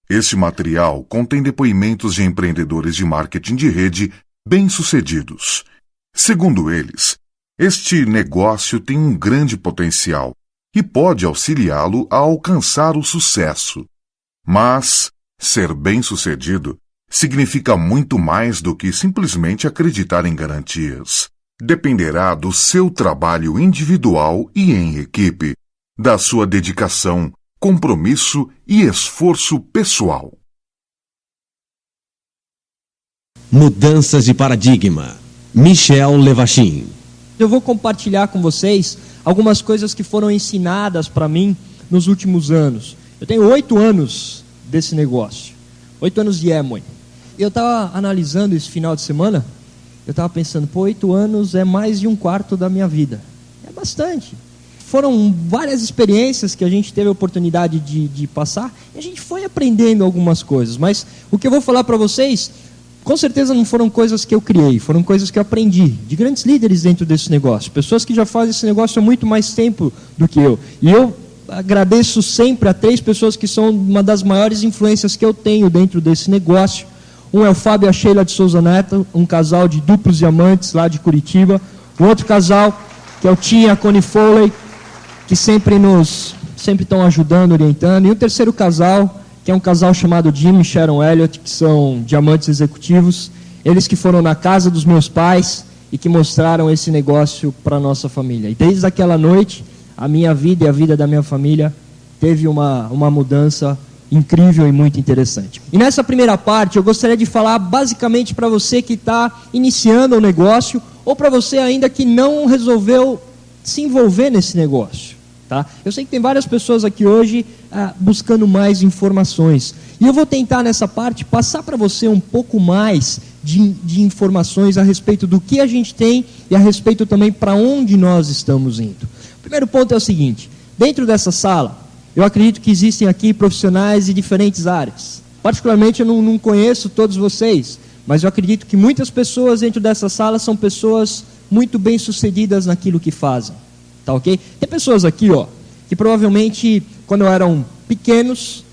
Este material contém depoimentos de empreendedores de marketing de rede bem-sucedidos. Segundo eles, este negócio tem um grande potencial e pode auxiliá-lo a alcançar o sucesso. Mas ser bem-sucedido significa muito mais do que simplesmente acreditar em garantias. Dependerá do seu trabalho individual e em equipe, da sua dedicação, compromisso e esforço pessoal. Mudanças de paradigma. Michel Levachin. Eu vou compartilhar com vocês algumas coisas que foram ensinadas para mim nos últimos anos. Eu tenho 8 anos desse negócio, 8 anos de Amway. Eu estava analisando esse final de semana, eu estava pensando, 8 anos é mais de um quarto da minha vida. É bastante. Foram várias experiências que a gente teve a oportunidade de passar, e a gente foi aprendendo algumas coisas. Mas o que eu vou falar para vocês, com certeza não foram coisas que eu criei, foram coisas que eu aprendi, de grandes líderes dentro desse negócio. Pessoas que já fazem esse negócio há muito mais tempo do que eu. E eu agradeço sempre a 3 pessoas que são uma das maiores influências que eu tenho dentro desse negócio. Um é o Fábio e a Sheila de Souza Neto, um casal de duplos diamantes lá de Curitiba. O outro casal, que é o Tim e a Connie Foley, que sempre estão ajudando, orientando. E o terceiro casal, que é um casal chamado Jim e Sharon Elliott, que são diamantes executivos. Eles que foram na casa dos meus pais e que mostraram esse negócio para a nossa família. E desde aquela noite, a minha vida e a vida da minha família teve uma mudança incrível e muito interessante. E nessa primeira parte, eu gostaria de falar basicamente para você que está iniciando o negócio, ou para você ainda que não resolveu se envolver nesse negócio. Tá? Eu sei que tem várias pessoas aqui hoje buscando mais informações. E eu vou tentar nessa parte passar para você um pouco mais de informações a respeito do que a gente tem e a respeito também para onde nós estamos indo. O primeiro ponto é o seguinte: dentro dessa sala, eu acredito que existem aqui profissionais de diferentes áreas. Particularmente eu não conheço todos vocês, mas eu acredito que muitas pessoas dentro dessa sala são pessoas muito bem sucedidas naquilo que fazem. Tá ok? Tem pessoas aqui, ó, que provavelmente, quando eram pequenos,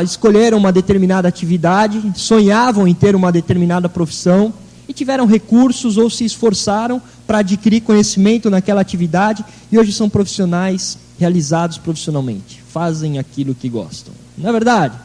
escolheram uma determinada atividade, sonhavam em ter uma determinada profissão e tiveram recursos ou se esforçaram para adquirir conhecimento naquela atividade e hoje são profissionais realizados profissionalmente, fazem aquilo que gostam. Não é verdade?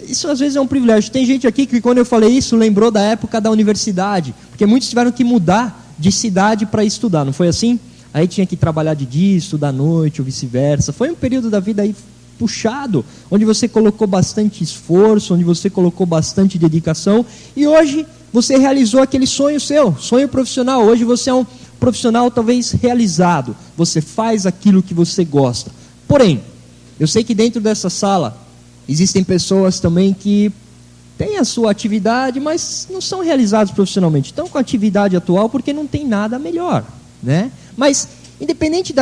Isso às vezes é um privilégio. Tem gente aqui que quando eu falei isso lembrou da época da universidade, porque muitos tiveram que mudar de cidade para estudar, não foi assim? Aí tinha que trabalhar de dia, estudar à noite ou vice-versa. Foi um período da vida aí puxado, onde você colocou bastante esforço, onde você colocou bastante dedicação e hoje você realizou aquele sonho seu, sonho profissional. Hoje você é um profissional talvez realizado, você faz aquilo que você gosta. Porém, eu sei que dentro dessa sala existem pessoas também que têm a sua atividade, mas não são realizados profissionalmente. Estão com a atividade atual porque não tem nada melhor, né? Mas independente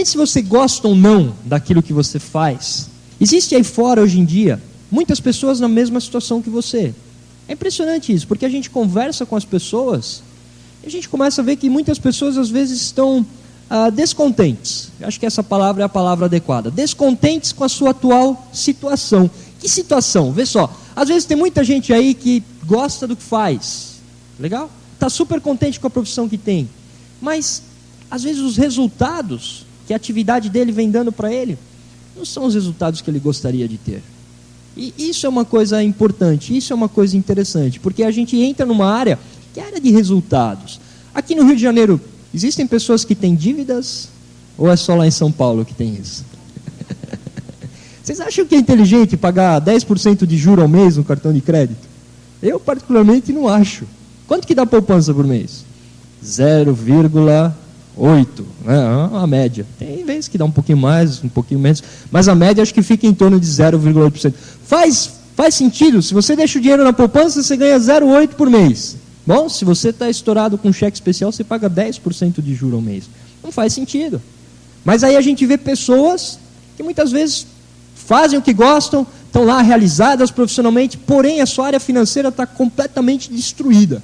se você gosta ou não daquilo que você faz, existe aí fora hoje em dia muitas pessoas na mesma situação que você. É impressionante isso, porque a gente conversa com as pessoas e a gente começa a ver que muitas pessoas às vezes estão descontentes. Eu acho que essa palavra é a palavra adequada. Descontentes com a sua atual situação. Que situação? Vê só, às vezes tem muita gente aí que gosta do que faz. Legal? Está super contente com a profissão que tem. Mas, às vezes, os resultados que a atividade dele vem dando para ele não são os resultados que ele gostaria de ter. E isso é uma coisa importante, isso é uma coisa interessante, porque a gente entra numa área que é a área de resultados. Aqui no Rio de Janeiro, existem pessoas que têm dívidas ou é só lá em São Paulo que tem isso? Vocês acham que é inteligente pagar 10% de juros ao mês no cartão de crédito? Eu, particularmente, não acho. Quanto que dá poupança por mês? 0,8, né? A média. Tem vezes que dá um pouquinho mais, um pouquinho menos, mas a média acho que fica em torno de 0,8%. Faz sentido, se você deixa o dinheiro na poupança, você ganha 0,8 por mês. Bom, se você está estourado com cheque especial, você paga 10% de juros ao mês. Não faz sentido. Mas aí a gente vê pessoas que muitas vezes fazem o que gostam, estão lá realizadas profissionalmente, porém a sua área financeira está completamente destruída.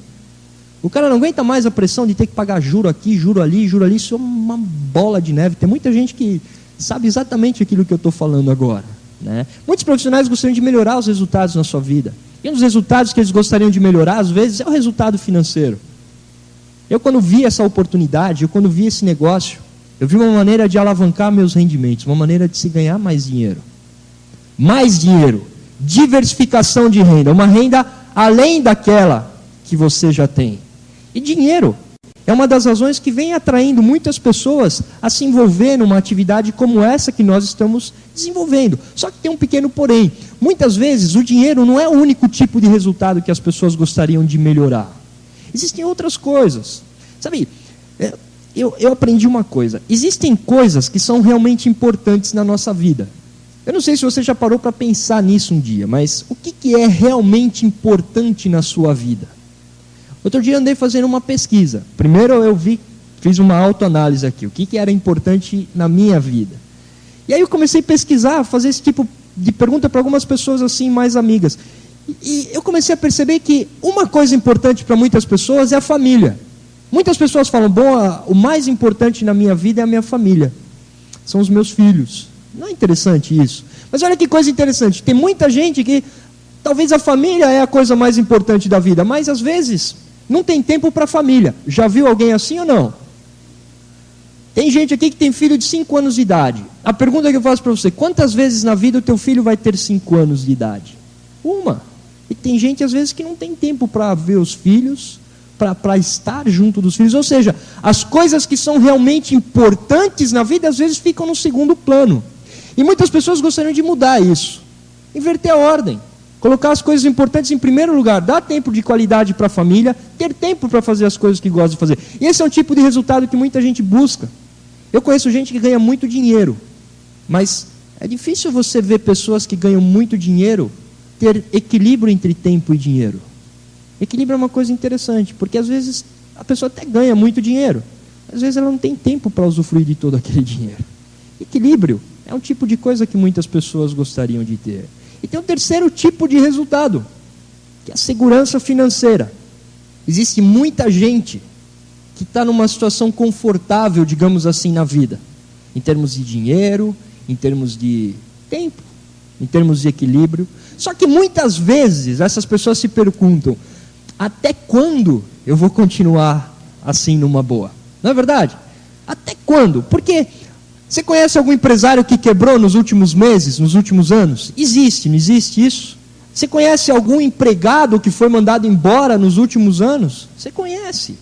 O cara não aguenta mais a pressão de ter que pagar juro aqui, juro ali, isso é uma bola de neve. Tem muita gente que sabe exatamente aquilo que eu estou falando agora. né? Muitos profissionais gostariam de melhorar os resultados na sua vida. E um dos resultados que eles gostariam de melhorar, às vezes, é o resultado financeiro. Eu, quando vi essa oportunidade, quando vi esse negócio, eu vi uma maneira de alavancar meus rendimentos, uma maneira de se ganhar mais dinheiro. Mais dinheiro, diversificação de renda, uma renda além daquela que você já tem. E dinheiro é uma das razões que vem atraindo muitas pessoas a se envolver numa atividade como essa que nós estamos desenvolvendo. Só que tem um pequeno porém. Muitas vezes o dinheiro não é o único tipo de resultado que as pessoas gostariam de melhorar. Existem outras coisas. Sabe, eu aprendi uma coisa. Existem coisas que são realmente importantes na nossa vida. Eu não sei se você já parou para pensar nisso um dia, mas o que é realmente importante na sua vida? Outro dia andei fazendo uma pesquisa. Primeiro fiz uma autoanálise aqui. O que era importante na minha vida? E aí eu comecei a pesquisar, fazer esse tipo de pergunta para algumas pessoas assim, mais amigas. E eu comecei a perceber que uma coisa importante para muitas pessoas é a família. Muitas pessoas falam, o mais importante na minha vida é a minha família. São os meus filhos. Não é interessante isso? Mas olha que coisa interessante. Tem muita gente que talvez a família é a coisa mais importante da vida, mas às vezes não tem tempo para a família. Já viu alguém assim ou não? Tem gente aqui que tem filho de 5 anos de idade. A pergunta que eu faço para você, quantas vezes na vida o teu filho vai ter 5 anos de idade? Uma. E tem gente às vezes que não tem tempo para ver os filhos, para estar junto dos filhos. Ou seja, as coisas que são realmente importantes na vida às vezes ficam no segundo plano. E muitas pessoas gostariam de mudar isso. Inverter a ordem. Colocar as coisas importantes em primeiro lugar. Dar tempo de qualidade para a família. Ter tempo para fazer as coisas que gosta de fazer. E esse é um tipo de resultado que muita gente busca. Eu conheço gente que ganha muito dinheiro. Mas é difícil você ver pessoas que ganham muito dinheiro ter equilíbrio entre tempo e dinheiro. Equilíbrio é uma coisa interessante. Porque às vezes a pessoa até ganha muito dinheiro. Às vezes ela não tem tempo para usufruir de todo aquele dinheiro. Equilíbrio é um tipo de coisa que muitas pessoas gostariam de ter. E tem um terceiro tipo de resultado, que é a segurança financeira. Existe muita gente que está numa situação confortável, digamos assim, na vida. Em termos de dinheiro, em termos de tempo, em termos de equilíbrio. Só que muitas vezes essas pessoas se perguntam, até quando eu vou continuar assim numa boa? Não é verdade? Até quando? Porque você conhece algum empresário que quebrou nos últimos meses, nos últimos anos? Existe, não existe isso? Você conhece algum empregado que foi mandado embora nos últimos anos? Você conhece.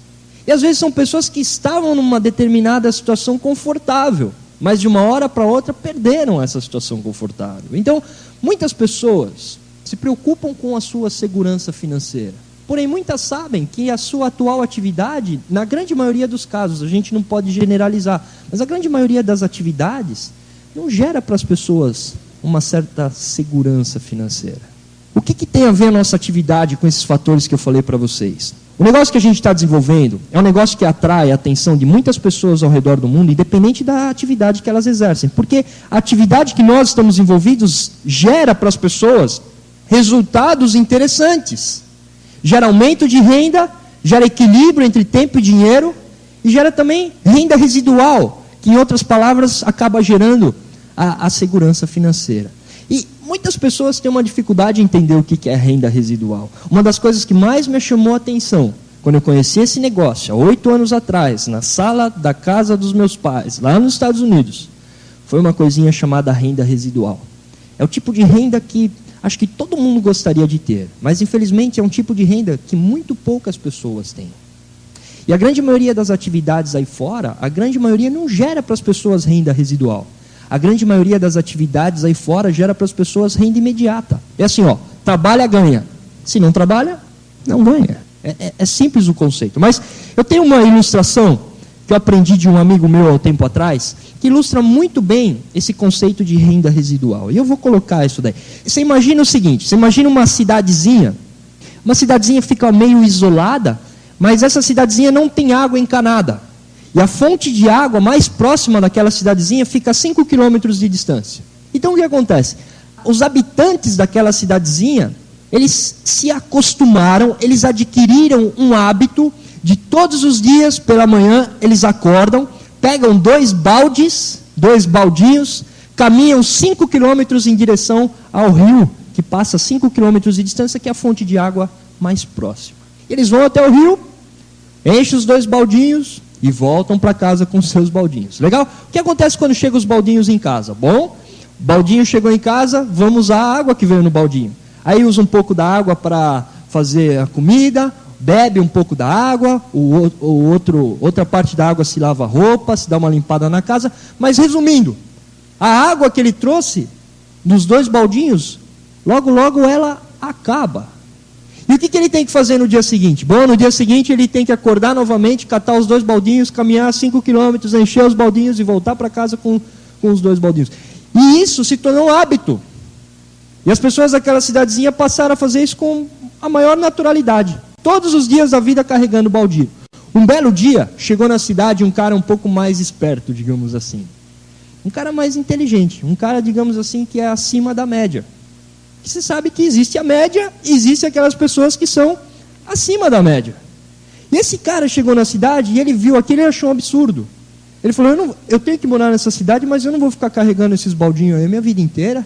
E às vezes são pessoas que estavam numa determinada situação confortável, mas de uma hora para outra perderam essa situação confortável. Então, muitas pessoas se preocupam com a sua segurança financeira. Porém, muitas sabem que a sua atual atividade, na grande maioria dos casos, a gente não pode generalizar, mas a grande maioria das atividades não gera para as pessoas uma certa segurança financeira. O que tem a ver a nossa atividade com esses fatores que eu falei para vocês? O negócio que a gente está desenvolvendo é um negócio que atrai a atenção de muitas pessoas ao redor do mundo, independente da atividade que elas exercem. Porque a atividade que nós estamos envolvidos gera para as pessoas resultados interessantes. Gera aumento de renda, gera equilíbrio entre tempo e dinheiro, e gera também renda residual, que em outras palavras acaba gerando a segurança financeira. E muitas pessoas têm uma dificuldade em entender o que é renda residual. Uma das coisas que mais me chamou a atenção, quando eu conheci esse negócio, há 8 anos atrás, na sala da casa dos meus pais, lá nos Estados Unidos, foi uma coisinha chamada renda residual. É o tipo de renda que acho que todo mundo gostaria de ter, mas infelizmente é um tipo de renda que muito poucas pessoas têm. E a grande maioria das atividades aí fora, a grande maioria não gera para as pessoas renda residual. A grande maioria das atividades aí fora gera para as pessoas renda imediata. É assim, trabalha, ganha. Se não trabalha, não ganha. É simples o conceito. Mas eu tenho uma ilustração que eu aprendi de um amigo meu há um tempo atrás, que ilustra muito bem esse conceito de renda residual. E eu vou colocar isso daí. Você imagina o seguinte, você imagina uma cidadezinha fica meio isolada, mas essa cidadezinha não tem água encanada. E a fonte de água mais próxima daquela cidadezinha fica a 5 quilômetros de distância. Então o que acontece? Os habitantes daquela cidadezinha, eles se acostumaram, eles adquiriram um hábito de todos os dias pela manhã, eles acordam, pegam 2 baldinhos, caminham 5 quilômetros em direção ao rio, que passa 5 quilômetros de distância, que é a fonte de água mais próxima. Eles vão até o rio, enchem os 2 baldinhos e voltam para casa com os seus baldinhos. Legal? O que acontece quando chegam os baldinhos em casa? Bom, o baldinho chegou em casa, vamos usar a água que veio no baldinho. Aí usa um pouco da água para fazer a comida, bebe um pouco da água, outra parte da água se lava a roupa, se dá uma limpada na casa. Mas resumindo, a água que ele trouxe nos 2 baldinhos, logo logo ela acaba. E o que ele tem que fazer no dia seguinte? Bom, no dia seguinte ele tem que acordar novamente, catar os 2 baldinhos, caminhar 5 quilômetros, encher os baldinhos e voltar para casa com os 2 baldinhos. E isso se tornou um hábito. E as pessoas daquela cidadezinha passaram a fazer isso com a maior naturalidade. Todos os dias da vida carregando o baldio. Um belo dia, chegou na cidade um cara um pouco mais esperto, digamos assim. Um cara mais inteligente. Um cara, digamos assim, que é acima da média. Que você sabe que existe a média, e existe aquelas pessoas que são acima da média. E esse cara chegou na cidade e ele viu aquilo e achou um absurdo. Ele falou, eu tenho que morar nessa cidade, mas eu não vou ficar carregando esses baldinhos aí a minha vida inteira.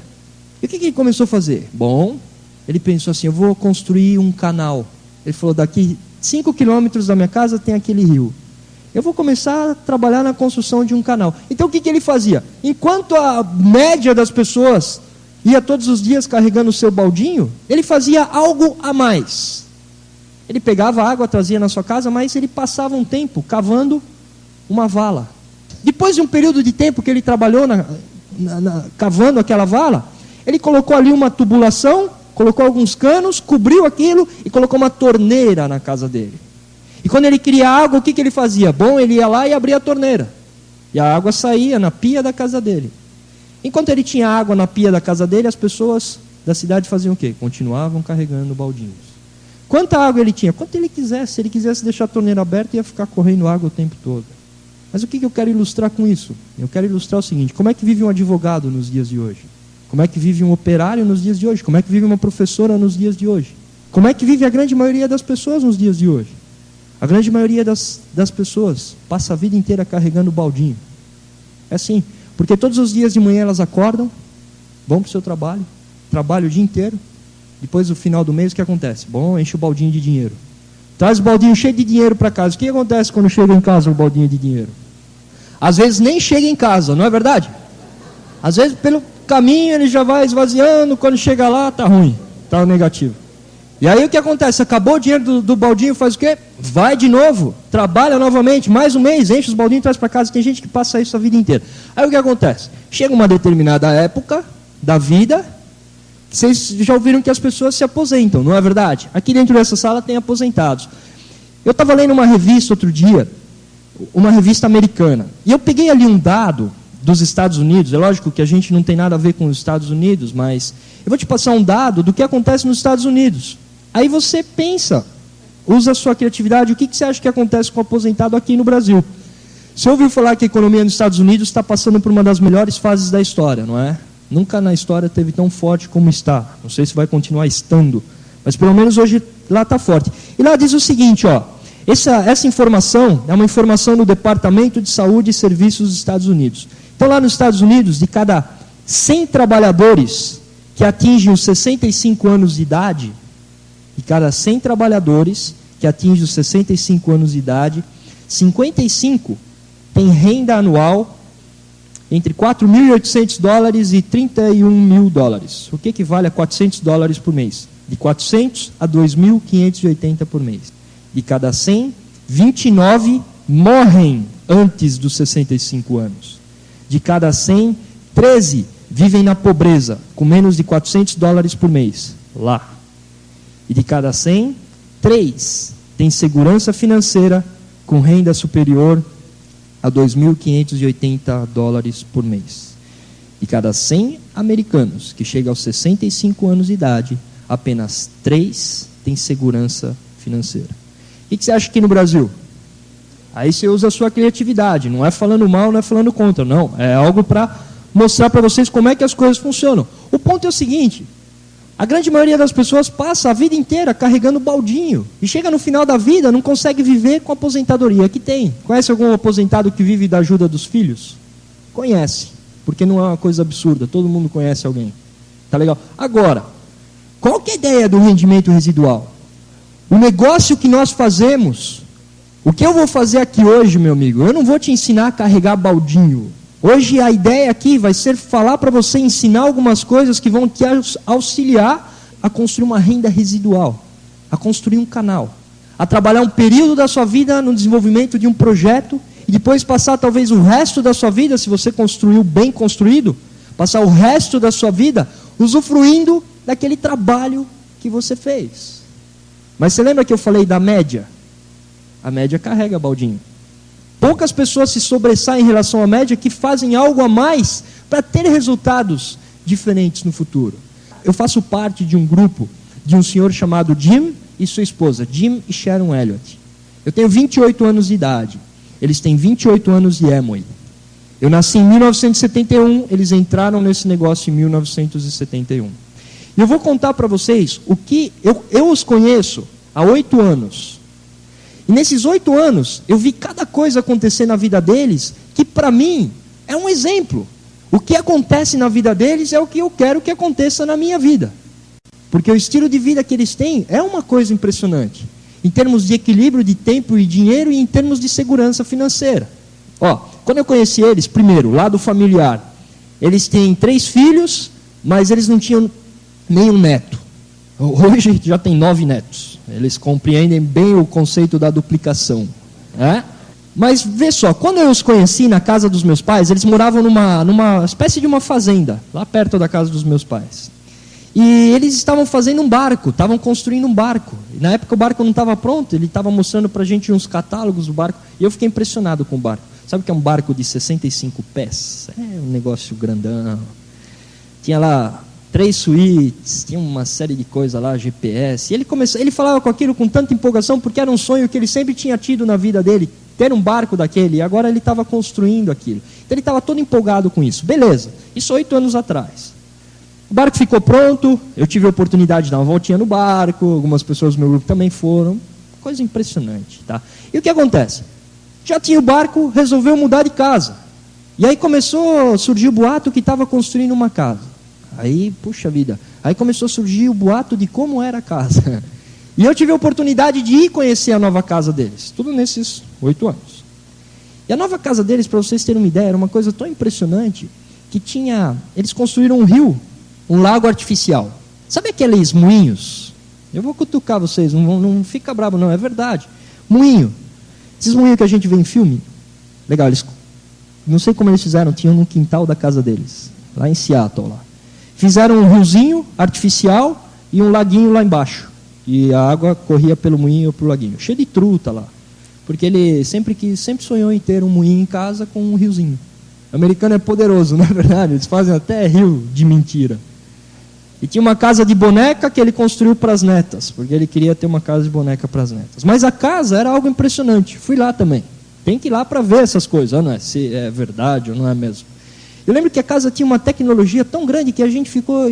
E o que ele começou a fazer? Bom, ele pensou assim, eu vou construir um canal. Ele falou, daqui 5 quilômetros da minha casa tem aquele rio. Eu vou começar a trabalhar na construção de um canal. Então o que ele fazia? Enquanto a média das pessoas ia todos os dias carregando o seu baldinho, ele fazia algo a mais. Ele pegava água, trazia na sua casa, mas ele passava um tempo cavando uma vala. Depois de um período de tempo que ele trabalhou cavando aquela vala, ele colocou ali uma tubulação, colocou alguns canos, cobriu aquilo e colocou uma torneira na casa dele. E quando ele queria água, o que ele fazia? Bom, ele ia lá e abria a torneira. E a água saía na pia da casa dele. Enquanto ele tinha água na pia da casa dele, as pessoas da cidade faziam o quê? Continuavam carregando baldinhos. Quanta água ele tinha? Quanto ele quisesse. Se ele quisesse deixar a torneira aberta, ia ficar correndo água o tempo todo. Mas o que eu quero ilustrar com isso? Eu quero ilustrar o seguinte, como é que vive um advogado nos dias de hoje? Como é que vive um operário nos dias de hoje? Como é que vive uma professora nos dias de hoje? Como é que vive a grande maioria das pessoas nos dias de hoje? A grande maioria das pessoas passa a vida inteira carregando baldinho. É assim, porque todos os dias de manhã elas acordam, vão para o seu trabalho, trabalham o dia inteiro, depois no final do mês o que acontece? Bom, enche o baldinho de dinheiro. Traz o baldinho cheio de dinheiro para casa. O que acontece quando chega em casa o baldinho de dinheiro? Às vezes nem chega em casa, não é verdade? Às vezes pelo caminho ele já vai esvaziando, quando chega lá está ruim, está negativo. E aí o que acontece? Acabou o dinheiro do baldinho, faz o quê? Vai de novo, trabalha novamente, mais um mês, enche os baldinhos e traz para casa. Tem gente que passa isso a vida inteira. Aí o que acontece? Chega uma determinada época da vida, vocês já ouviram que as pessoas se aposentam, não é verdade? Aqui dentro dessa sala tem aposentados. Eu estava lendo uma revista outro dia, uma revista americana, e eu peguei ali um dado dos Estados Unidos. É lógico que a gente não tem nada a ver com os Estados Unidos, mas eu vou te passar um dado do que acontece nos Estados Unidos. Aí você pensa, usa a sua criatividade, o que você acha que acontece com o aposentado aqui no Brasil? Você ouviu falar que a economia nos Estados Unidos está passando por uma das melhores fases da história, não é? Nunca na história teve tão forte como está. Não sei se vai continuar estando, mas pelo menos hoje lá está forte. E lá diz o seguinte, ó, essa informação é uma informação do Departamento de Saúde e Serviços dos Estados Unidos. Então lá nos Estados Unidos, de cada 100 trabalhadores que atingem os 65 anos de idade, de cada 100 trabalhadores que atingem os 65 anos de idade, 55 têm renda anual entre $4.800 e $31.000, o que equivale a $400 por mês. De 400 a 2.580 por mês. De cada 100, 29 morrem antes dos 65 anos. De cada 100, 13 vivem na pobreza, com menos de $400 por mês, lá. E de cada 100, 3 têm segurança financeira com renda superior a $2.580 por mês. De cada 100 americanos que chegam aos 65 anos de idade, apenas 3 têm segurança financeira. O que você acha aqui no Brasil? Aí você usa a sua criatividade, não é falando mal, não é falando contra, não. É algo para mostrar para vocês como é que as coisas funcionam. O ponto é o seguinte, a grande maioria das pessoas passa a vida inteira carregando baldinho. E chega no final da vida, não consegue viver com aposentadoria. Aqui tem. Conhece algum aposentado que vive da ajuda dos filhos? Conhece. porque não é uma coisa absurda, todo mundo conhece alguém. Tá legal? Agora, qual que é a ideia do rendimento residual? O negócio que nós fazemos, o que eu vou fazer aqui hoje, meu amigo, eu não vou te ensinar a carregar baldinho. Hoje a ideia aqui vai ser falar para você, ensinar algumas coisas que vão te auxiliar a construir uma renda residual, a construir um canal, a trabalhar um período da sua vida no desenvolvimento de um projeto e depois passar talvez o resto da sua vida, se você construiu bem construído, passar o resto da sua vida usufruindo daquele trabalho que você fez. Mas você lembra que eu falei da média? A média carrega baldinho. Poucas pessoas se sobressaem em relação à média que fazem algo a mais para ter resultados diferentes no futuro. Eu faço parte de um grupo de um senhor chamado Jim e sua esposa, Jim e Sharon Elliott. Eu tenho 28 anos de idade. Eles têm 28 anos de Amway. Eu nasci em 1971, eles entraram nesse negócio em 1971. E eu vou contar para vocês o que eu os conheço há 8 anos. E nesses 8 anos, eu vi cada coisa acontecer na vida deles, que para mim é um exemplo. O que acontece na vida deles é o que eu quero que aconteça na minha vida. Porque o estilo de vida que eles têm é uma coisa impressionante. Em termos de equilíbrio de tempo e dinheiro e em termos de segurança financeira. Quando eu conheci eles, primeiro, lado familiar, eles têm 3 filhos, mas eles não tinham nenhum neto. Hoje já tem 9 netos. Eles compreendem bem o conceito da duplicação. Mas vê só, quando eu os conheci na casa dos meus pais, eles moravam numa espécie de uma fazenda, lá perto da casa dos meus pais. E eles estavam fazendo um barco, estavam construindo um barco. E na época o barco não estava pronto, ele estava mostrando para a gente uns catálogos do barco. E eu fiquei impressionado com o barco. Sabe o que é um barco de 65 pés? É um negócio grandão. Tinha lá 3 suítes, tinha uma série de coisas lá, GPS. E ele falava com aquilo com tanta empolgação, porque era um sonho que ele sempre tinha tido na vida dele, ter um barco daquele, e agora ele estava construindo aquilo. Então ele estava todo empolgado com isso. Beleza, isso 8 anos atrás. O barco ficou pronto, eu tive a oportunidade de dar uma voltinha no barco, algumas pessoas do meu grupo também foram. Coisa impressionante, tá? E o que acontece? Já tinha o barco, resolveu mudar de casa. E aí começou a surgir o boato que estava construindo uma casa. Aí, puxa vida, aí começou a surgir o boato de como era a casa. E eu tive a oportunidade de ir conhecer a nova casa deles. Tudo nesses 8 anos. E a nova casa deles, para vocês terem uma ideia, era uma coisa tão impressionante que eles construíram um rio, um lago artificial. Sabe aqueles moinhos? Eu vou cutucar vocês, não fica bravo não, é verdade. Moinho. Esses moinhos que a gente vê em filme. Legal, não sei como eles fizeram, tinham no quintal da casa deles, lá em Seattle. Lá. Fizeram um riozinho artificial e um laguinho lá embaixo. E a água corria pelo moinho ou pelo laguinho. Cheio de truta lá. Porque ele sempre sonhou em ter um moinho em casa com um riozinho. O americano é poderoso, não é verdade? Eles fazem até rio de mentira. E tinha uma casa de boneca que ele construiu para as netas, porque ele queria ter uma casa de boneca para as netas. Mas a casa era algo impressionante. Fui lá também. Tem que ir lá para ver essas coisas, não é? Se é verdade ou não é mesmo. Eu lembro que a casa tinha uma tecnologia tão grande que a gente ficou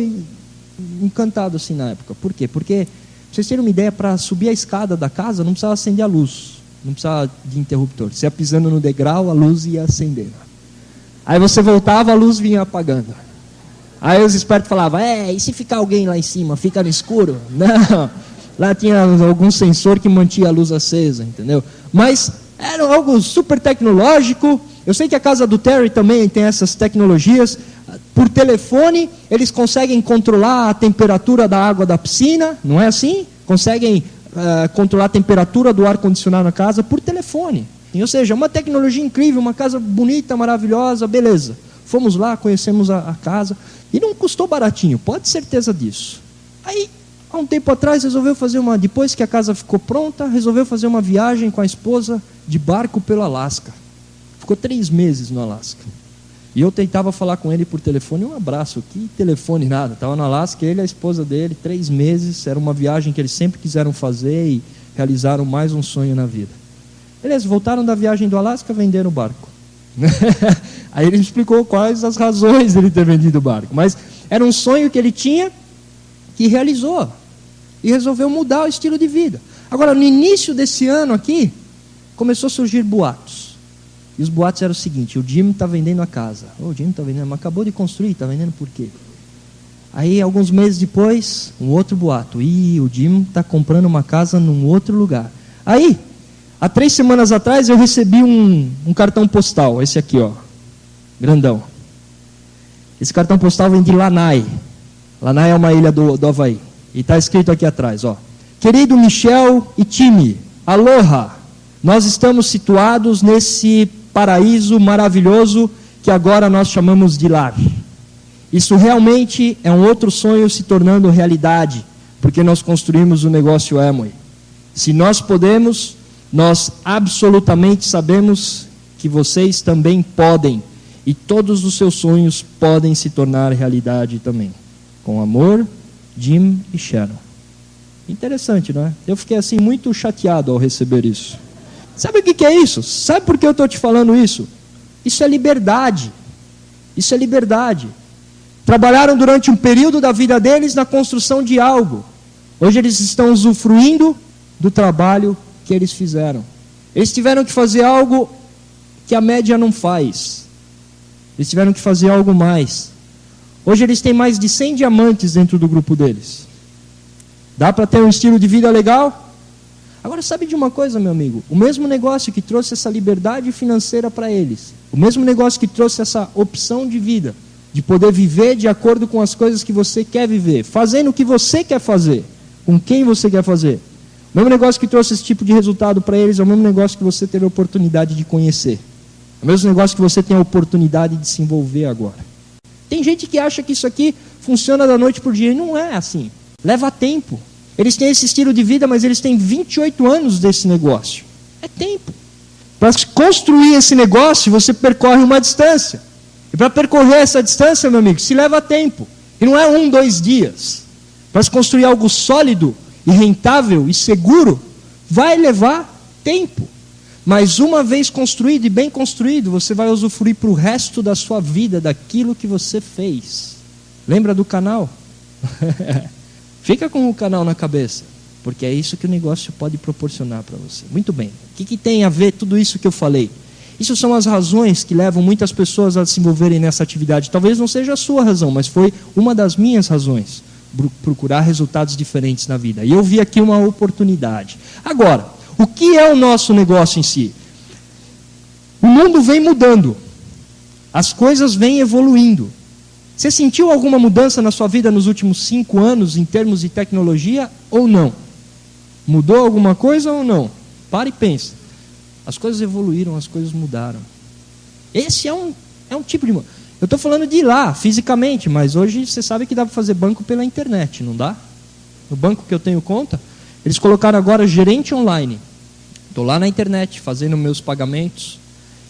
encantado assim na época. Por quê? Porque, pra vocês terem uma ideia, para subir a escada da casa não precisava acender a luz. Não precisava de interruptor. Você ia pisando no degrau, a luz ia acendendo. Aí você voltava, a luz vinha apagando. Aí os espertos falavam, e se ficar alguém lá em cima, fica no escuro? Não, lá tinha algum sensor que mantinha a luz acesa, entendeu? Mas era algo super tecnológico. Eu sei que a casa do Terry também tem essas tecnologias. Por telefone, eles conseguem controlar a temperatura da água da piscina, não é assim? Conseguem controlar a temperatura do ar-condicionado na casa por telefone. Ou seja, uma tecnologia incrível, uma casa bonita, maravilhosa, beleza. Fomos lá, conhecemos a casa. E não custou baratinho, pode ter certeza disso. Aí, há um tempo atrás, depois que a casa ficou pronta, resolveu fazer uma viagem com a esposa de barco pelo Alasca. Ficou 3 meses no Alasca. E eu tentava falar com ele por telefone, um abraço, que telefone nada. Estava no Alasca, ele e a esposa dele, 3 meses, era uma viagem que eles sempre quiseram fazer e realizaram mais um sonho na vida. Beleza, voltaram da viagem do Alasca, venderam o barco. Aí ele me explicou quais as razões dele ter vendido o barco. Mas era um sonho que ele tinha, que realizou. E resolveu mudar o estilo de vida. Agora, no início desse ano aqui, começou a surgir boatos. E os boatos eram o seguinte: o Jim está vendendo a casa. O Jim está vendendo, mas acabou de construir, está vendendo por quê? Aí, alguns meses depois, um outro boato. O Jim está comprando uma casa num outro lugar. Aí, há 3 semanas atrás, eu recebi um cartão postal. Esse aqui, ó, grandão. Esse cartão postal vem de Lanai. Lanai é uma ilha do Havaí. E está escrito aqui atrás, ó: querido Michel e time, aloha! Nós estamos situados nesse paraíso maravilhoso que agora nós chamamos de lar. Isso realmente é um outro sonho se tornando realidade, porque nós construímos o negócio Amway. Se nós podemos, nós absolutamente sabemos que vocês também podem, e todos os seus sonhos podem se tornar realidade também. Com amor, Jim e Sharon. Interessante, não é? Eu fiquei assim muito chateado ao receber isso. Sabe o que é isso? Sabe por que eu estou te falando isso? Isso é liberdade. Isso é liberdade. Trabalharam durante um período da vida deles na construção de algo. Hoje eles estão usufruindo do trabalho que eles fizeram. Eles tiveram que fazer algo que a média não faz. Eles tiveram que fazer algo mais. Hoje eles têm mais de 100 diamantes dentro do grupo deles. Dá para ter um estilo de vida legal? Agora, sabe de uma coisa, meu amigo? O mesmo negócio que trouxe essa liberdade financeira para eles, o mesmo negócio que trouxe essa opção de vida, de poder viver de acordo com as coisas que você quer viver, fazendo o que você quer fazer, com quem você quer fazer. O mesmo negócio que trouxe esse tipo de resultado para eles é o mesmo negócio que você teve a oportunidade de conhecer. É o mesmo negócio que você tem a oportunidade de se envolver agora. Tem gente que acha que isso aqui funciona da noite para o dia, e não é assim. Leva tempo. Eles têm esse estilo de vida, mas eles têm 28 anos desse negócio. É tempo. Para construir esse negócio, você percorre uma distância. E para percorrer essa distância, meu amigo, se leva tempo. E não é 1, 2 dias. Para se construir algo sólido e rentável e seguro, vai levar tempo. Mas uma vez construído e bem construído, você vai usufruir para o resto da sua vida daquilo que você fez. Lembra do canal? Fica com o canal na cabeça, porque é isso que o negócio pode proporcionar para você. Muito bem. O que tem a ver tudo isso que eu falei? Isso são as razões que levam muitas pessoas a se envolverem nessa atividade. Talvez não seja a sua razão, mas foi uma das minhas razões. Procurar resultados diferentes na vida. E eu vi aqui uma oportunidade. Agora, o que é o nosso negócio em si? O mundo vem mudando. As coisas vêm evoluindo. Você sentiu alguma mudança na sua vida nos últimos 5 anos em termos de tecnologia ou não? Mudou alguma coisa ou não? Para e pensa. As coisas evoluíram, as coisas mudaram. Esse é um tipo de... Eu estou falando de ir lá, fisicamente, mas hoje você sabe que dá para fazer banco pela internet, não dá? No banco que eu tenho conta, eles colocaram agora gerente online. Estou lá na internet, fazendo meus pagamentos.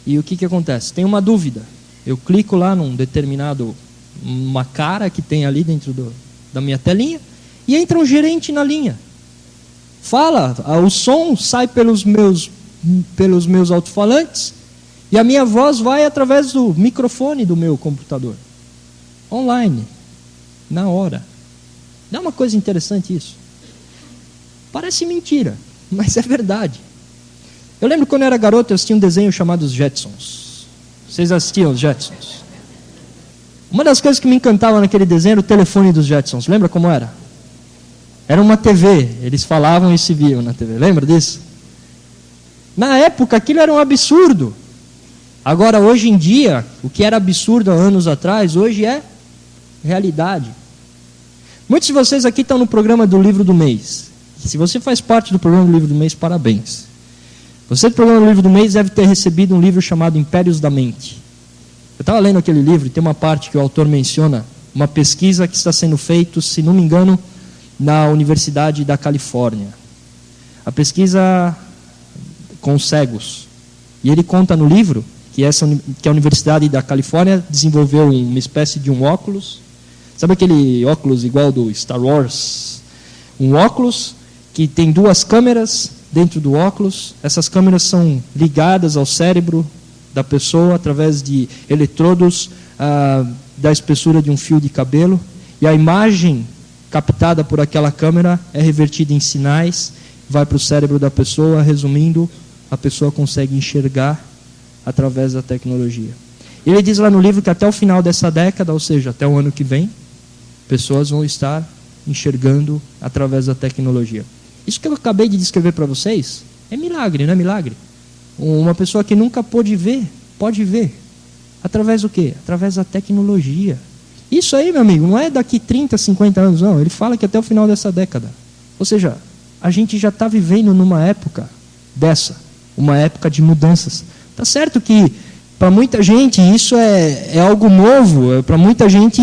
E o que acontece? Tem uma dúvida. Eu clico lá num determinado... uma cara que tem ali dentro da minha telinha, e entra um gerente na linha. Fala, o som sai pelos meus alto-falantes, e a minha voz vai através do microfone do meu computador. Online. Na hora. Não é uma coisa interessante isso? Parece mentira, mas é verdade. Eu lembro quando eu era garoto, eu assistia um desenho chamado Os Jetsons. Vocês assistiam Os Jetsons? Uma das coisas que me encantava naquele desenho era o telefone dos Jetsons. Lembra como era? Era uma TV. Eles falavam e se viam na TV. Lembra disso? Na época, aquilo era um absurdo. Agora, hoje em dia, o que era absurdo há anos atrás, hoje é realidade. Muitos de vocês aqui estão no programa do Livro do Mês. Se você faz parte do programa do Livro do Mês, parabéns. Você do programa do Livro do Mês deve ter recebido um livro chamado Impérios da Mente. Eu estava lendo aquele livro e tem uma parte que o autor menciona, uma pesquisa que está sendo feita, se não me engano, na Universidade da Califórnia. A pesquisa com cegos. E ele conta no livro que a Universidade da Califórnia desenvolveu uma espécie de um óculos. Sabe aquele óculos igual do Star Wars? Um óculos que tem 2 câmeras dentro do óculos. Essas câmeras são ligadas ao cérebro da pessoa através de eletrodos da espessura de um fio de cabelo, e a imagem captada por aquela câmera é revertida em sinais, vai para o cérebro da pessoa. Resumindo, a pessoa consegue enxergar através da tecnologia. Ele diz lá no livro que até o final dessa década, ou seja, até o ano que vem, pessoas vão estar enxergando através da tecnologia. Isso que eu acabei de descrever para vocês é milagre, não é milagre? Uma pessoa que nunca pôde ver, pode ver. Através do quê? Através da tecnologia. Isso aí, meu amigo, não é daqui 30, 50 anos, não. Ele fala que até o final dessa década. Ou seja, a gente já está vivendo numa época dessa, uma época de mudanças. Tá certo que para muita gente isso é algo novo, para muita gente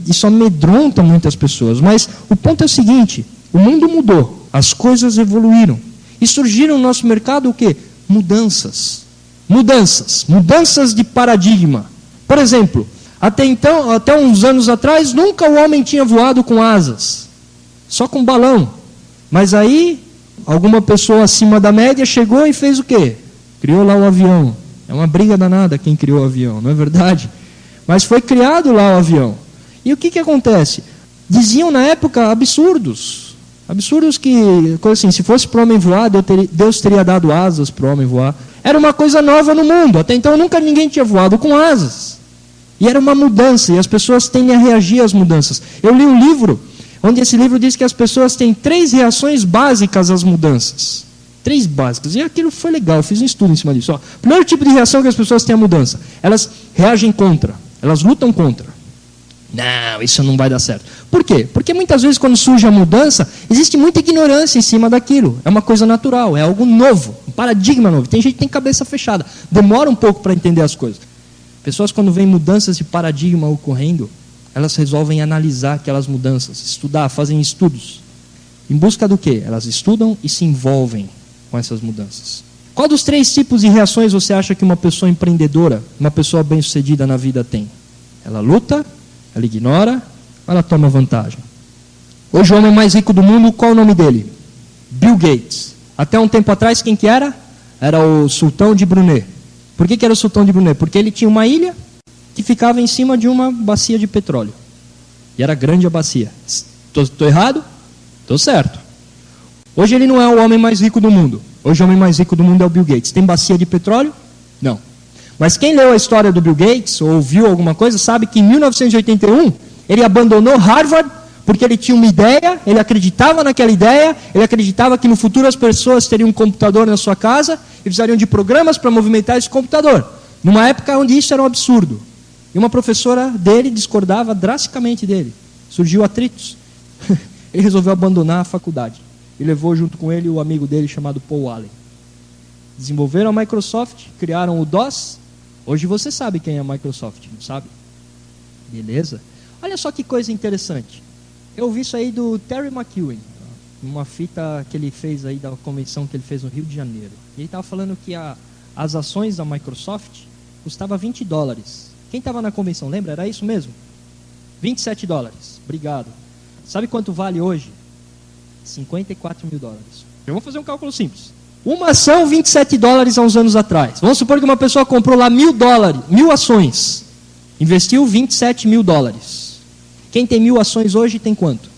isso amedronta muitas pessoas, mas o ponto é o seguinte, o mundo mudou, as coisas evoluíram, e surgiram no nosso mercado o quê? Mudanças de paradigma. Por exemplo, até uns anos atrás, nunca o homem tinha voado com asas, só com balão, mas aí alguma pessoa acima da média chegou e fez o quê? Criou lá o avião. É uma briga danada quem criou o avião, não é verdade? Mas foi criado lá o avião. E o que acontece? Diziam na época absurdos que, coisa assim, se fosse para o homem voar, Deus teria dado asas para o homem voar. Era uma coisa nova no mundo, até então nunca ninguém tinha voado com asas. E era uma mudança, e as pessoas tendem a reagir às mudanças. Eu li um livro, onde esse livro diz que as pessoas têm 3 reações básicas às mudanças. 3 básicas. E aquilo foi legal, eu fiz um estudo em cima disso. O primeiro tipo de reação que as pessoas têm à mudança, elas reagem contra, elas lutam contra. Não, isso não vai dar certo. Por quê? Porque muitas vezes quando surge a mudança, existe muita ignorância em cima daquilo. É uma coisa natural, é algo novo, um paradigma novo. Tem gente que tem cabeça fechada, demora um pouco para entender as coisas. Pessoas quando veem mudanças de paradigma ocorrendo, elas resolvem analisar aquelas mudanças, estudar, fazem estudos. Em busca do quê? Elas estudam e se envolvem com essas mudanças. Qual dos 3 tipos de reações você acha que uma pessoa empreendedora, uma pessoa bem-sucedida na vida tem? Ela luta, ela ignora, ou ela toma vantagem? Hoje o homem mais rico do mundo, qual é o nome dele? Bill Gates. Até um tempo atrás, quem que era? Era o Sultão de Brunei. Por que era o Sultão de Brunei? Porque ele tinha uma ilha que ficava em cima de uma bacia de petróleo. E era grande a bacia. Estou errado? Estou certo. Hoje ele não é o homem mais rico do mundo. Hoje o homem mais rico do mundo é o Bill Gates. Tem bacia de petróleo? Não. Mas quem leu a história do Bill Gates, ou viu alguma coisa, sabe que em 1981, ele abandonou Harvard, porque ele tinha uma ideia, ele acreditava naquela ideia, ele acreditava que no futuro as pessoas teriam um computador na sua casa, e precisariam de programas para movimentar esse computador. Numa época onde isso era um absurdo. E uma professora dele discordava drasticamente dele. Surgiu atritos. Ele resolveu abandonar a faculdade. E levou junto com ele o amigo dele chamado Paul Allen. Desenvolveram a Microsoft, criaram o DOS. Hoje você sabe quem é a Microsoft, não sabe? Beleza? Olha só que coisa interessante. Eu ouvi isso aí do Terry McEwen, uma fita que ele fez aí da convenção que ele fez no Rio de Janeiro. E ele estava falando que as ações da Microsoft custavam $20. Quem estava na convenção, lembra? Era isso mesmo? $27. Obrigado. Sabe quanto vale hoje? $54 mil. Vamos fazer um cálculo simples. Uma ação, $27 há uns anos atrás. Vamos supor que uma pessoa comprou lá $1.000, 1.000 ações. Investiu $27 mil. Quem tem 1.000 ações hoje tem quanto?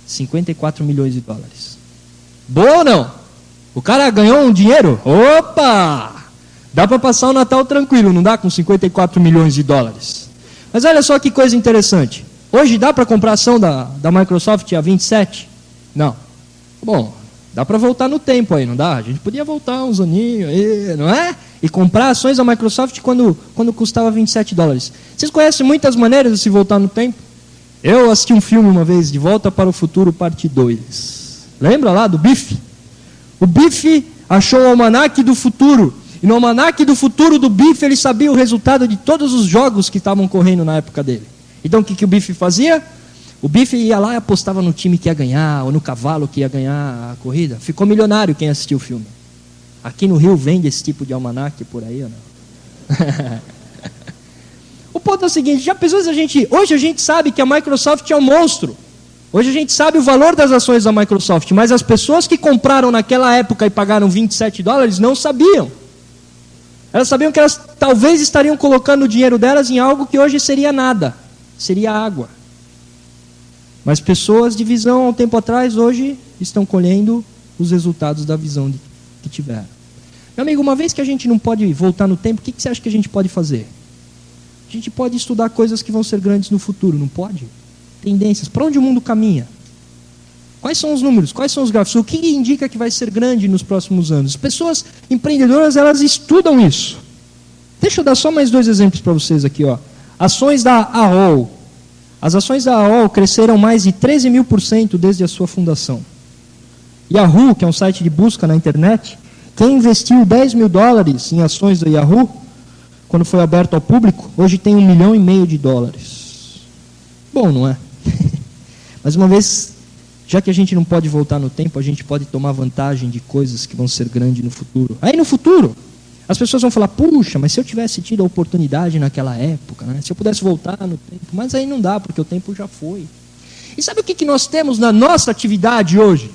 $54 milhões. Boa ou não? O cara ganhou um dinheiro? Opa! Dá para passar o Natal tranquilo, não dá? Com $54 milhões. Mas olha só que coisa interessante. Hoje dá para comprar ação da Microsoft a 27? Não. Bom, dá para voltar no tempo aí, não dá? A gente podia voltar uns aninhos aí, não é? E comprar ações da Microsoft quando custava $27. Vocês conhecem muitas maneiras de se voltar no tempo? Eu assisti um filme uma vez, De Volta para o Futuro, parte 2. Lembra lá do Biff? O Biff achou o almanaque do futuro. E no almanaque do futuro do Biff, ele sabia o resultado de todos os jogos que estavam correndo na época dele. Então o que o Biff fazia? O Biff ia lá e apostava no time que ia ganhar, ou no cavalo que ia ganhar a corrida. Ficou milionário quem assistiu o filme. Aqui no Rio vende esse tipo de almanaque por aí ou não? O ponto é o seguinte, já pensou se hoje a gente sabe que a Microsoft é um monstro. Hoje a gente sabe o valor das ações da Microsoft, mas as pessoas que compraram naquela época e pagaram $27 não sabiam. Elas sabiam que elas talvez estariam colocando o dinheiro delas em algo que hoje seria nada, seria água. Mas pessoas de visão há um tempo atrás, hoje, estão colhendo os resultados da visão que tiveram. Meu amigo, uma vez que a gente não pode voltar no tempo, o que você acha que a gente pode fazer? A gente pode estudar coisas que vão ser grandes no futuro, não pode? Tendências, para onde o mundo caminha? Quais são os números? Quais são os gráficos? O que indica que vai ser grande nos próximos anos? As pessoas empreendedoras, elas estudam isso. Deixa eu dar só mais 2 exemplos para vocês aqui, ó. Ações da AOL. As ações da AOL cresceram mais de 13.000% desde a sua fundação. Yahoo, que é um site de busca na internet, quem investiu $10 mil em ações da Yahoo, quando foi aberto ao público, hoje tem $1,5 milhão. Bom, não é? Mas uma vez, já que a gente não pode voltar no tempo, a gente pode tomar vantagem de coisas que vão ser grandes no futuro. Aí no futuro, as pessoas vão falar, puxa, mas se eu tivesse tido a oportunidade naquela época, né? Se eu pudesse voltar no tempo, mas aí não dá, porque o tempo já foi. E sabe o que nós temos na nossa atividade hoje?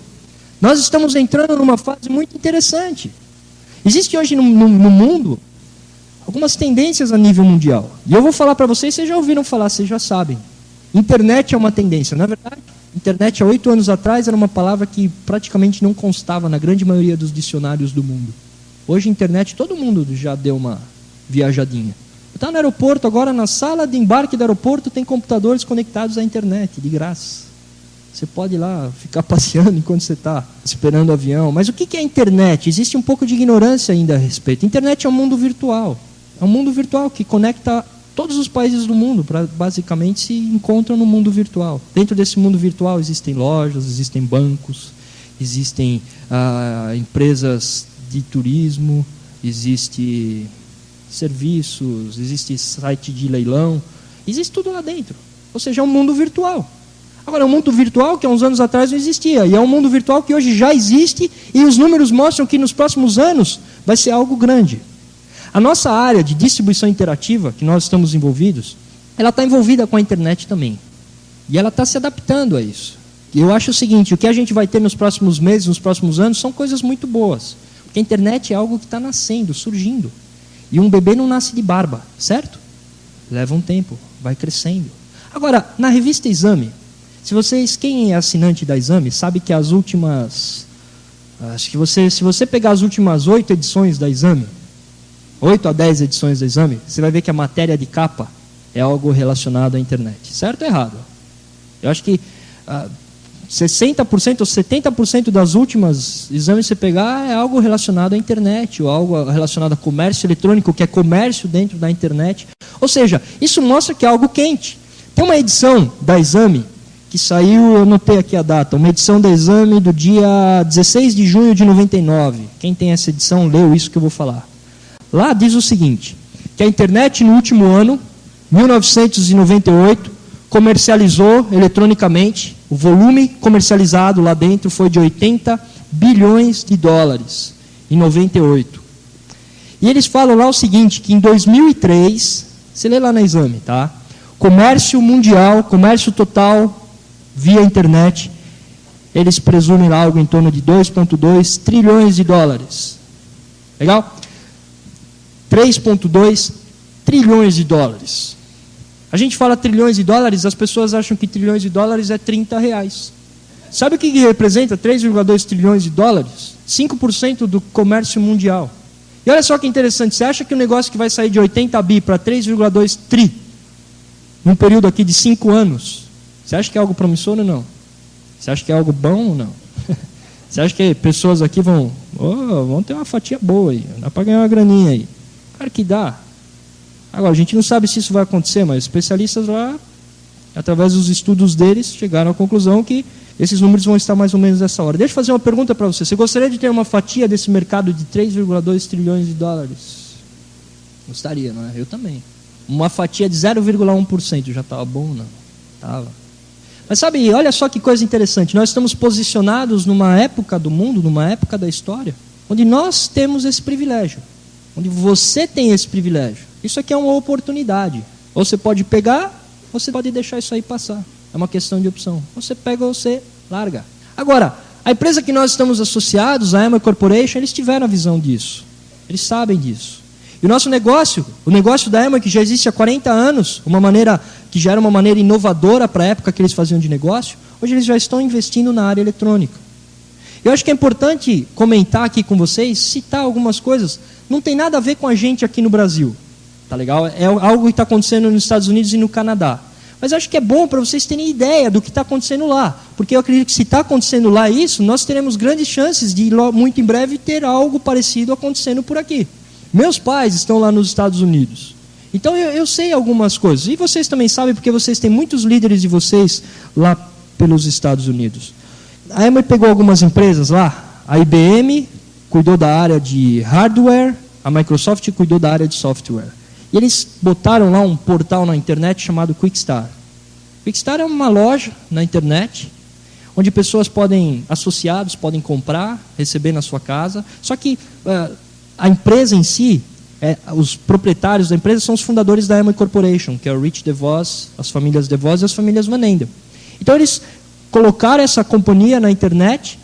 Nós estamos entrando numa fase muito interessante. Existe hoje no mundo algumas tendências a nível mundial. E eu vou falar para vocês, vocês já ouviram falar, vocês já sabem. Internet é uma tendência, não é verdade? Internet, há 8 anos atrás, era uma palavra que praticamente não constava na grande maioria dos dicionários do mundo. Hoje, internet, todo mundo já deu uma viajadinha. Está no aeroporto agora, na sala de embarque do aeroporto, tem computadores conectados à internet, de graça. Você pode ir lá ficar passeando enquanto você está esperando o avião. Mas o que é a internet? Existe um pouco de ignorância ainda a respeito. A internet é um mundo virtual. É um mundo virtual que conecta todos os países do mundo, basicamente se encontram no mundo virtual. Dentro desse mundo virtual existem lojas, existem bancos, existem empresas de turismo, existe serviços, existe site de leilão, existe tudo lá dentro. Ou seja, é um mundo virtual. Agora, é um mundo virtual que há uns anos atrás não existia, e é um mundo virtual que hoje já existe, e os números mostram que nos próximos anos vai ser algo grande. A nossa área de distribuição interativa, que nós estamos envolvidos, ela está envolvida com a internet também. E ela está se adaptando a isso. E eu acho o seguinte, o que a gente vai ter nos próximos meses, nos próximos anos, são coisas muito boas. Porque a internet é algo que está nascendo, surgindo. E um bebê não nasce de barba, certo? Leva um tempo, vai crescendo. Agora, na revista Exame, quem é assinante da Exame, sabe que as últimas... Acho que se você pegar as últimas 8 edições da Exame, 8 a 10 edições da Exame, você vai ver que a matéria de capa é algo relacionado à internet. Certo ou errado? Eu acho que 60% ou 70% das últimas exames que você pegar é algo relacionado à internet, ou algo relacionado a comércio eletrônico, que é comércio dentro da internet. Ou seja, isso mostra que é algo quente. Tem uma edição da Exame que saiu, eu anotei aqui a data, uma edição da Exame do dia 16 de junho de 99. Quem tem essa edição, leu isso que eu vou falar. Lá diz o seguinte, que a internet no último ano, 1998, comercializou eletronicamente, o volume comercializado lá dentro foi de $80 bilhões em 98. E eles falam lá o seguinte, que em 2003, você lê lá na Exame, tá? Comércio mundial, comércio total via internet, eles presumem lá algo em torno de $2,2 trilhões. Legal? 3,2 trilhões de dólares. A gente fala trilhões de dólares, as pessoas acham que trilhões de dólares é R$30. Sabe o que representa 3,2 trilhões de dólares? 5% do comércio mundial. E olha só que interessante, você acha que o negócio que vai sair de 80 bi para 3,2 tri, num período aqui de 5 anos, você acha que é algo promissor ou não? Você acha que é algo bom ou não? Você acha que pessoas aqui vão ter uma fatia boa aí, dá para ganhar uma graninha aí? Claro que dá. Agora, a gente não sabe se isso vai acontecer, mas especialistas lá, através dos estudos deles, chegaram à conclusão que esses números vão estar mais ou menos nessa hora. Deixa eu fazer uma pergunta para você. Você gostaria de ter uma fatia desse mercado de 3,2 trilhões de dólares? Gostaria, não é? Eu também. Uma fatia de 0,1% já estava bom, não? Estava. Mas sabe, olha só que coisa interessante. Nós estamos posicionados numa época do mundo, numa época da história, onde nós temos esse privilégio. Onde você tem esse privilégio. Isso aqui é uma oportunidade. Ou você pode pegar, ou você pode deixar isso aí passar. É uma questão de opção. Ou você pega ou você larga. Agora, a empresa que nós estamos associados, a Amway Corporation, eles tiveram a visão disso. Eles sabem disso. E o nosso negócio, o negócio da Amway, que já existe há 40 anos, que já era uma maneira inovadora para a época que eles faziam de negócio, hoje eles já estão investindo na área eletrônica. Eu acho que é importante comentar aqui com vocês, citar algumas coisas. Não tem nada a ver com a gente aqui no Brasil, tá legal? É algo que está acontecendo nos Estados Unidos e no Canadá. Mas acho que é bom para vocês terem ideia do que está acontecendo lá. Porque eu acredito que se está acontecendo lá isso, nós teremos grandes chances de, muito em breve, ter algo parecido acontecendo por aqui. Meus pais estão lá nos Estados Unidos. Então eu sei algumas coisas. E vocês também sabem, porque vocês têm muitos líderes de vocês lá pelos Estados Unidos. A Emory pegou algumas empresas lá. A IBM cuidou da área de hardware, a Microsoft cuidou da área de software. E eles botaram lá um portal na internet chamado Quickstar. Quickstar é uma loja na internet, onde pessoas associados podem comprar, receber na sua casa. Só que a empresa em si, os proprietários da empresa são os fundadores da Emory Corporation, que é o Rich DeVos, as famílias DeVos e as famílias Van Enden. Então eles colocaram essa companhia na internet,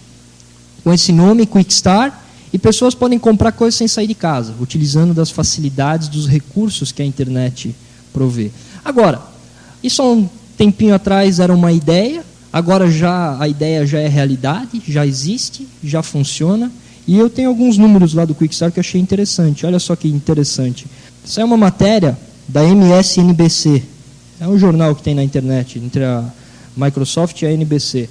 com esse nome, Quickstar, e pessoas podem comprar coisas sem sair de casa, utilizando das facilidades, dos recursos que a internet provê. Agora, isso há um tempinho atrás era uma ideia, agora a ideia já é realidade, já existe, já funciona, e eu tenho alguns números lá do Quickstar que eu achei interessante. Olha só que interessante. Isso é uma matéria da MSNBC, é um jornal que tem na internet, entre a Microsoft e a NBC.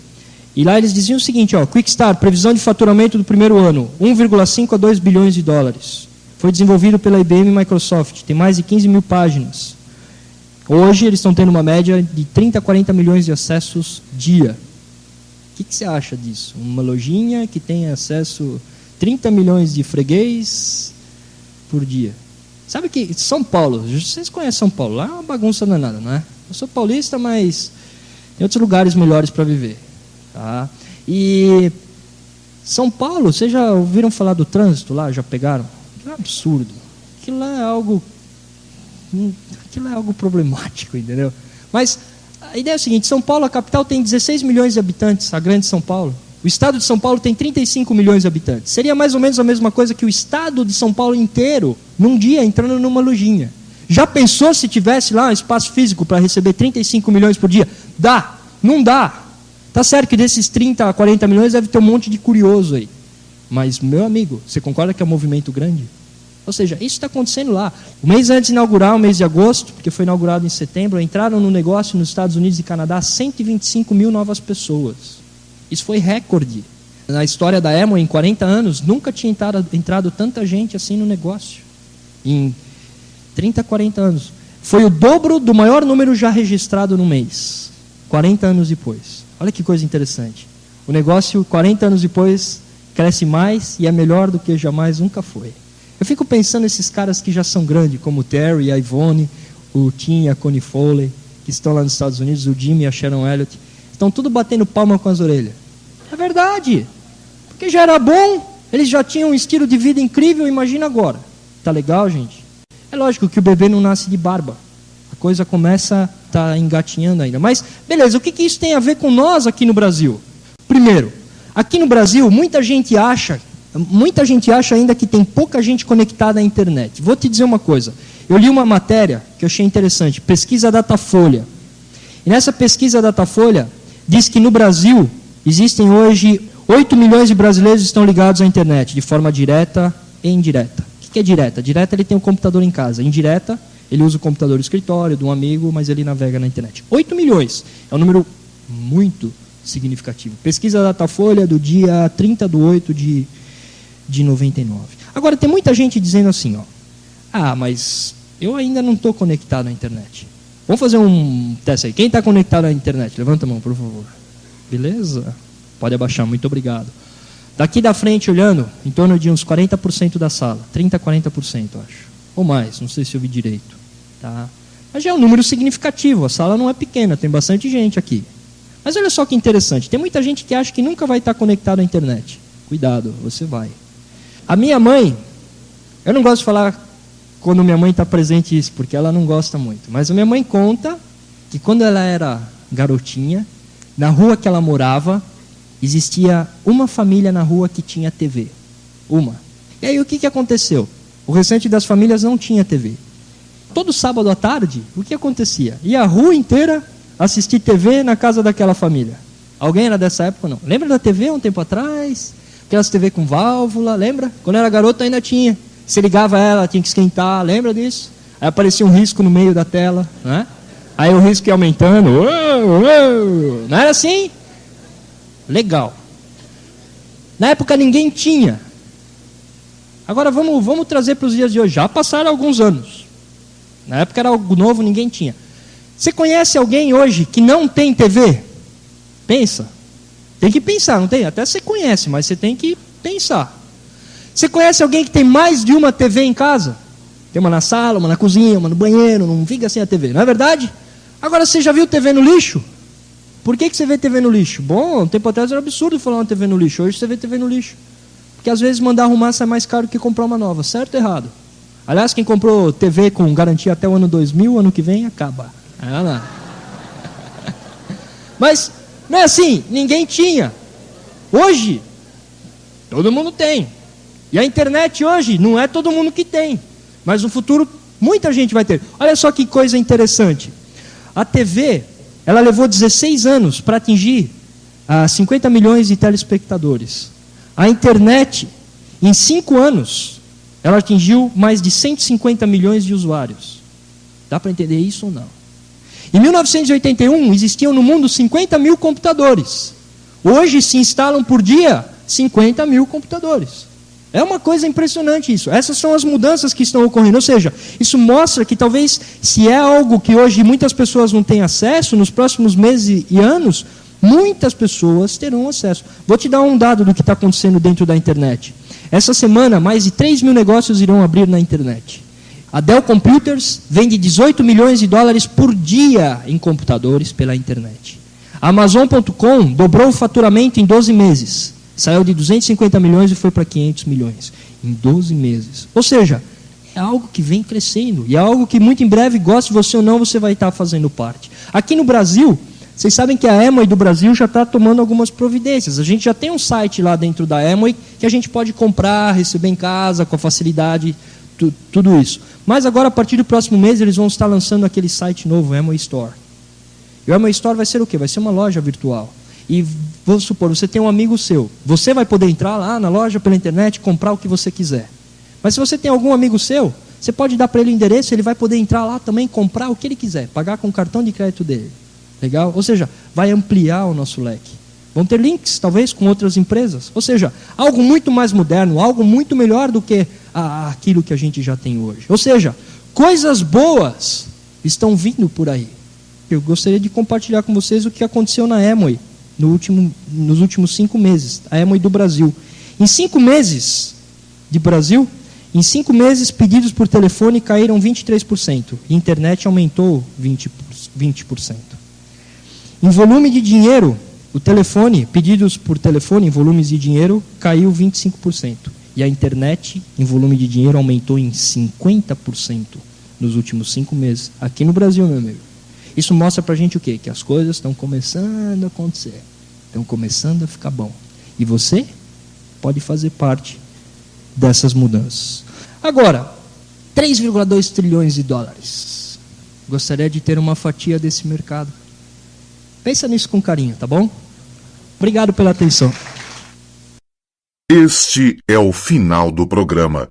E lá eles diziam o seguinte, Quickstar, previsão de faturamento do primeiro ano, 1,5 a 2 bilhões de dólares. Foi desenvolvido pela IBM e Microsoft, tem mais de 15 mil páginas. Hoje eles estão tendo uma média de 30 a 40 milhões de acessos dia. O que você acha disso? Uma lojinha que tem acesso 30 milhões de freguês por dia. Sabe que São Paulo, vocês conhecem São Paulo, lá é uma bagunça danada, não é? Eu sou paulista, mas tem outros lugares melhores para viver. Tá? E São Paulo, vocês já ouviram falar do trânsito lá? Já pegaram? Aquilo é um absurdo. Aquilo é algo problemático, entendeu? Mas a ideia é o seguinte, São Paulo, a capital, tem 16 milhões de habitantes, a grande São Paulo. O estado de São Paulo tem 35 milhões de habitantes. Seria mais ou menos a mesma coisa que o estado de São Paulo inteiro, num dia, entrando numa lojinha. Já pensou se tivesse lá um espaço físico para receber 35 milhões por dia? Dá? Não dá. Tá certo que desses 30 a 40 milhões deve ter um monte de curioso aí. Mas, meu amigo, você concorda que é um movimento grande? Ou seja, isso está acontecendo lá. O mês antes de inaugurar, o mês de agosto, porque foi inaugurado em setembro, entraram no negócio nos Estados Unidos e Canadá 125 mil novas pessoas. Isso foi recorde. Na história da Emory, em 40 anos, nunca tinha entrado tanta gente assim no negócio. Em 30 a 40 anos. Foi o dobro do maior número já registrado no mês. 40 anos depois. Olha que coisa interessante. O negócio, 40 anos depois, cresce mais e é melhor do que jamais nunca foi. Eu fico pensando nesses caras que já são grandes, como o Terry, a Ivone, o Tim e a Connie Foley, que estão lá nos Estados Unidos, o Jimmy e a Sharon Elliott, estão tudo batendo palma com as orelhas. É verdade. Porque já era bom, eles já tinham um estilo de vida incrível, imagina agora. Tá legal, gente? É lógico que o bebê não nasce de barba. A coisa começa a estar engatinhando ainda. Mas, beleza, o que isso tem a ver com nós aqui no Brasil? Primeiro, aqui no Brasil, muita gente acha ainda que tem pouca gente conectada à internet. Vou te dizer uma coisa. Eu li uma matéria que eu achei interessante, pesquisa Datafolha. E nessa pesquisa Datafolha, diz que no Brasil existem hoje 8 milhões de brasileiros que estão ligados à internet, de forma direta e indireta. O que é direta? Direta, ele tem um computador em casa. Indireta, ele usa o computador do escritório, de um amigo, mas ele navega na internet. 8 milhões. É um número muito significativo. Pesquisa Datafolha do dia 30/8 de 99. Agora, tem muita gente dizendo assim, mas eu ainda não estou conectado à internet. Vamos fazer um teste aí. Quem está conectado à internet? Levanta a mão, por favor. Beleza? Pode abaixar, muito obrigado. Daqui da frente, olhando, em torno de uns 40% da sala. 30% a 40%, acho. Ou mais, não sei se eu vi direito. Tá? Mas já é um número significativo. A sala não é pequena, tem bastante gente aqui. Mas olha só que interessante. Tem muita gente que acha que nunca vai estar conectado à internet. Cuidado, você vai. A minha mãe, eu não gosto de falar quando minha mãe está presente isso, porque ela não gosta muito. Mas a minha mãe conta que quando ela era garotinha, na rua que ela morava, existia uma família na rua que tinha TV. Uma. E aí o que aconteceu? O restante das famílias não tinha TV. Todo sábado à tarde, o que acontecia? Ia a rua inteira assistir TV na casa daquela família. Alguém era dessa época ou não? Lembra da TV um tempo atrás? Aquelas TV com válvula, lembra? Quando eu era garoto ainda tinha. Você ligava ela, tinha que esquentar, lembra disso? Aí aparecia um risco no meio da tela, né? Aí o risco ia aumentando. Não era assim? Legal. Na época ninguém tinha. Agora vamos trazer para os dias de hoje. Já passaram alguns anos. Na época era algo novo, ninguém tinha. Você conhece alguém hoje que não tem TV? Pensa. Tem que pensar, não tem? Até você conhece, mas você tem que pensar. Você conhece alguém que tem mais de uma TV em casa? Tem uma na sala, uma na cozinha, uma no banheiro, não fica sem a TV, não é verdade? Agora, você já viu TV no lixo? Por que você vê TV no lixo? Bom, um tempo atrás era absurdo falar uma TV no lixo, hoje você vê TV no lixo. Porque às vezes mandar arrumar sai mais caro que comprar uma nova, certo ou errado? Aliás, quem comprou TV com garantia até o ano 2000, ano que vem, acaba. Lá. Mas, não é assim, ninguém tinha. Hoje, todo mundo tem. E a internet hoje, não é todo mundo que tem. Mas no futuro, muita gente vai ter. Olha só que coisa interessante. A TV, ela levou 16 anos para atingir 50 milhões de telespectadores. A internet, em 5 anos, ela atingiu mais de 150 milhões de usuários. Dá para entender isso ou não? Em 1981, existiam no mundo 50 mil computadores. Hoje se instalam por dia 50 mil computadores. É uma coisa impressionante isso. Essas são as mudanças que estão ocorrendo. Ou seja, isso mostra que talvez, se é algo que hoje muitas pessoas não têm acesso, nos próximos meses e anos, muitas pessoas terão acesso. Vou te dar um dado do que está acontecendo dentro da internet. Essa semana, mais de 3 mil negócios irão abrir na internet. A Dell Computers vende 18 milhões de dólares por dia em computadores pela internet. A Amazon.com dobrou o faturamento em 12 meses. Saiu de 250 milhões e foi para 500 milhões. Em 12 meses. Ou seja, é algo que vem crescendo. E é algo que muito em breve, goste você ou não, você vai estar fazendo parte. Aqui no Brasil, vocês sabem que a Amway do Brasil já está tomando algumas providências. A gente já tem um site lá dentro da Amway que a gente pode comprar, receber em casa com facilidade, tudo isso. Mas agora, a partir do próximo mês, eles vão estar lançando aquele site novo, Amway Store. E o Amway Store vai ser o quê? Vai ser uma loja virtual. E vamos supor, você tem um amigo seu. Você vai poder entrar lá na loja pela internet, comprar o que você quiser. Mas se você tem algum amigo seu, você pode dar para ele o endereço, ele vai poder entrar lá também, comprar o que ele quiser, pagar com o cartão de crédito dele. Legal? Ou seja, vai ampliar o nosso leque. Vão ter links, talvez, com outras empresas. Ou seja, algo muito mais moderno, algo muito melhor do que aquilo que a gente já tem hoje. Ou seja, coisas boas estão vindo por aí. Eu gostaria de compartilhar com vocês o que aconteceu na Amway nos últimos 5 meses. A Amway do Brasil. Em 5 meses de Brasil, em 5 meses, pedidos por telefone caíram 23%. E internet aumentou 20%. Em volume de dinheiro, o telefone, pedidos por telefone em volumes de dinheiro, caiu 25%. E a internet, em volume de dinheiro, aumentou em 50% nos últimos 5 meses. Aqui no Brasil, meu amigo. Isso mostra pra gente o quê? Que as coisas estão começando a acontecer. Estão começando a ficar bom. E você pode fazer parte dessas mudanças. Agora, 3,2 trilhões de dólares. Gostaria de ter uma fatia desse mercado. Pensa nisso com carinho, tá bom? Obrigado pela atenção. Este é o final do programa.